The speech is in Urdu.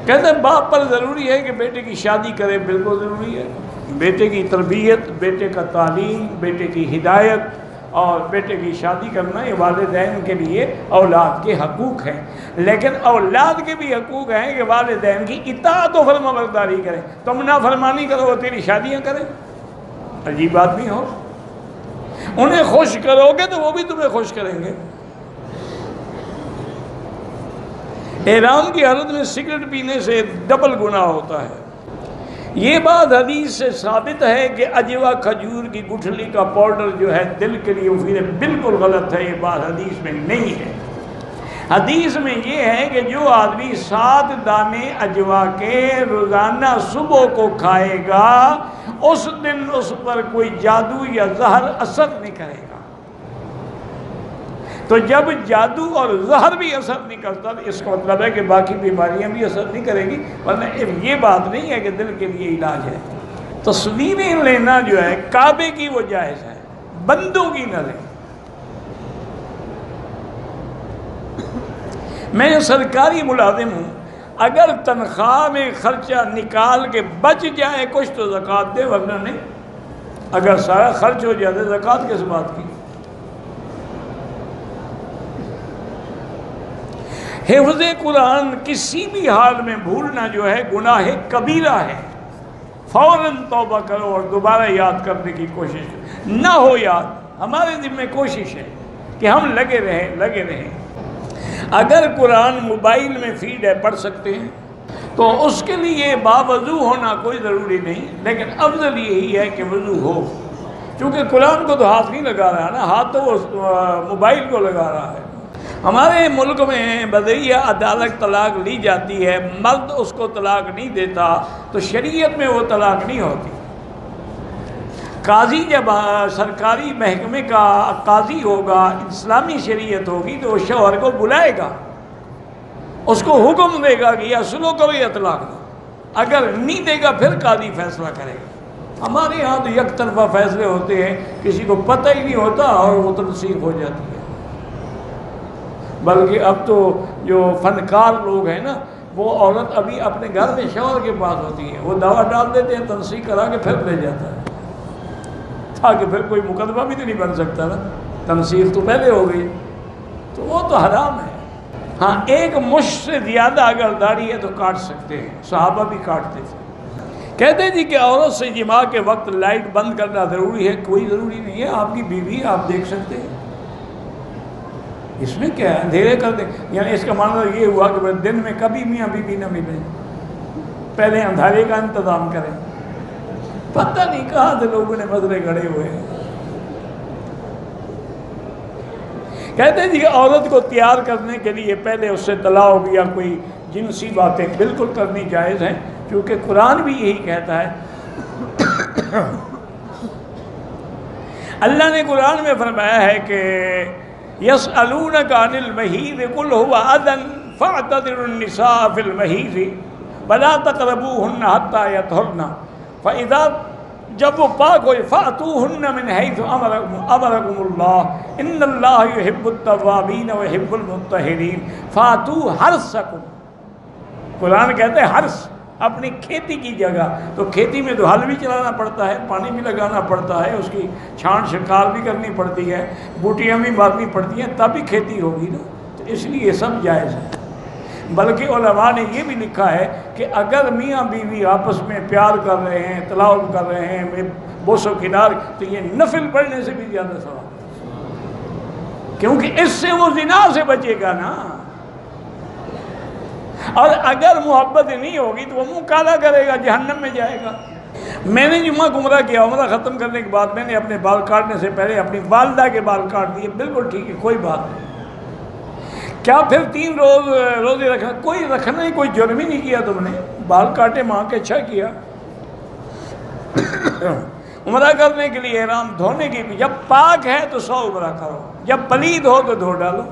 کہتے ہیں باپ پر ضروری ہے کہ بیٹے کی شادی کرے، بالکل ضروری ہے، بیٹے کی تربیت، بیٹے کا تعلیم، بیٹے کی ہدایت اور بیٹے کی شادی کرنا یہ والدین کے لیے اولاد کے حقوق ہیں، لیکن اولاد کے بھی حقوق ہیں کہ والدین کی اطاعت و فرما برداری کریں۔ تم نافرمانی کرو وہ تیری شادیاں کریں، عجیب بات نہیں ہو؟ انہیں خوش کرو گے تو وہ بھی تمہیں خوش کریں گے۔ احرام کی حالت میں سگریٹ پینے سے ڈبل گناہ ہوتا ہے۔ یہ بات حدیث سے ثابت ہے کہ اجوا کھجور کی گٹھلی کا پاؤڈر جو ہے دل کے لیے مفید ہے، بالکل غلط ہے، یہ بات حدیث میں نہیں ہے۔ حدیث میں یہ ہے کہ جو آدمی 7 دانے اجوا کے روزانہ صبح کو کھائے گا اس دن اس پر کوئی جادو یا زہر اثر نہیں کرے گا۔ تو جب جادو اور زہر بھی اثر نہیں کرتا تو اس کا مطلب ہے کہ باقی بیماریاں بھی اثر نہیں کریں گی، ورنہ یہ بات نہیں ہے کہ دل کے لیے علاج ہے۔ تصویریں لینا جو ہے کعبے کی وہ جائز ہے، بندوں کی نہ لیں۔ میں سرکاری ملازم ہوں، اگر تنخواہ میں خرچہ نکال کے بچ جائے کچھ تو زکوٰۃ دے، ورنہ نہیں۔ اگر سارا خرچ ہو جائے تو زکوٰۃ کس بات کی؟ حفظ قرآن کسی بھی حال میں بھولنا جو ہے گناہ کبیرہ ہے، فوراً توبہ کرو اور دوبارہ یاد کرنے کی کوشش نہ ہو۔ یاد ہمارے ذمہ کوشش ہے کہ ہم لگے رہیں۔ اگر قرآن موبائل میں فیڈ ہے پڑھ سکتے ہیں تو اس کے لیے باوضو ہونا کوئی ضروری نہیں، لیکن افضل یہی ہے کہ وضو ہو، چونکہ قرآن کو تو ہاتھ نہیں لگا رہا نا، ہاتھ تو وہ موبائل کو لگا رہا ہے۔ ہمارے ملک میں بذریعہ عدالت طلاق لی جاتی ہے، مرد اس کو طلاق نہیں دیتا تو شریعت میں وہ طلاق نہیں ہوتی۔ قاضی جب سرکاری محکمے کا قاضی ہوگا، اسلامی شریعت ہوگی تو وہ شوہر کو بلائے گا، اس کو حکم دے گا کہ یا سلو کرو یا طلاق دو، اگر نہیں دے گا پھر قاضی فیصلہ کرے گا۔ ہمارے یہاں تو یک طرفہ فیصلے ہوتے ہیں، کسی کو پتہ ہی نہیں ہوتا اور وہ تنصیب ہو جاتی ہے۔ بلکہ اب تو جو فنکار لوگ ہیں نا، وہ عورت ابھی اپنے گھر میں شوہر کے پاس ہوتی ہے، وہ دعویٰ ڈال دیتے ہیں، تنسیق کرا کے پھر لے جاتا ہے، تاکہ پھر کوئی مقدمہ بھی تو نہیں بن سکتا نا، تنسیق تو پہلے ہو گئی، تو وہ تو حرام ہے۔ ہاں، ایک مشت سے زیادہ اگر داڑھی ہے تو کاٹ سکتے ہیں، صحابہ بھی کاٹتے تھے۔ کہتے جی کہ عورت سے جماع کے وقت لائٹ بند کرنا ضروری ہے؟ کوئی ضروری نہیں ہے، آپ کی بیوی آپ دیکھ سکتے ہیں، اس میں کیا ہے، اندھیرے کر دیں۔ یعنی اس کا مطلب یہ ہوا کہ دن میں کبھی میاں بیوی نہ ملیں، پہلے اندھیرے کا انتظام کریں۔ پتہ نہیں کہاں سے لوگوں نے مسئلے گھڑے ہوئے ہیں۔ کہتے ہیں جی کہ عورت کو تیار کرنے کے لیے پہلے اس سے طلاق یا کوئی جنسی باتیں بالکل کرنی جائز ہیں، کیونکہ قرآن بھی یہی کہتا ہے۔ اللہ نے قرآن میں فرمایا ہے کہ يَسْأَلُونَكَ عَنِ الْمَحِيضِ قُلْ هُوَ أَذًى فَاعْتَزِلُوا النِّسَاءَ فِي الْمَحِيضِ وَلَا تَقْرَبُوهُنَّ حَتَّى يَطْهُرْنَ فَإِذَا جب وہ پاک ہوئے فَأْتُوهُنَّ مِنْ حَيْثُ أَمَرَكُمُ اللَّهُ إِنَّ اللَّهَ يُحِبُّ التَّوَّابِينَ وَيُحِبُّ الْمُتَّطَهِّرِينَ فَأْتُوا حَرْثَكُمْ۔ قرآن کہتے ہیں حرث، اپنی کھیتی کی جگہ، تو کھیتی میں تو ہل بھی چلانا پڑتا ہے، پانی بھی لگانا پڑتا ہے، اس کی چھان چھکال بھی کرنی پڑتی ہے، بوٹیاں بھی مارنی پڑتی ہیں، تب ہی کھیتی ہوگی نا، تو اس لیے یہ سب جائز ہے۔ بلکہ علماء نے یہ بھی لکھا ہے کہ اگر میاں بیوی آپس میں پیار کر رہے ہیں، طلاق کر رہے ہیں، بوس و کنار، تو یہ نفل پڑھنے سے بھی زیادہ ثواب، کیونکہ اس سے وہ زنا سے بچے گا نا۔ اور اگر محبت نہیں ہوگی تو وہ منہ کالا کرے گا، جہنم میں جائے گا۔ میں نے جمعہ عمرہ کیا، عمرہ ختم کرنے کے بعد میں نے اپنے بال کاٹنے سے پہلے اپنی والدہ کے بال کاٹ دیے، بالکل ٹھیک ہے، کوئی بات نہیں۔ کیا پھر 3 روزے رکھنا؟ کوئی رکھنا ہی، کوئی جرم ہی نہیں کیا تم نے، بال کاٹے ماں کے، اچھا کیا۔ عمرہ کرنے کے لیے احرام دھونے کی، جب پاک ہے تو 100 عمرہ کرو، جب پلید ہو تو دھو ڈالو۔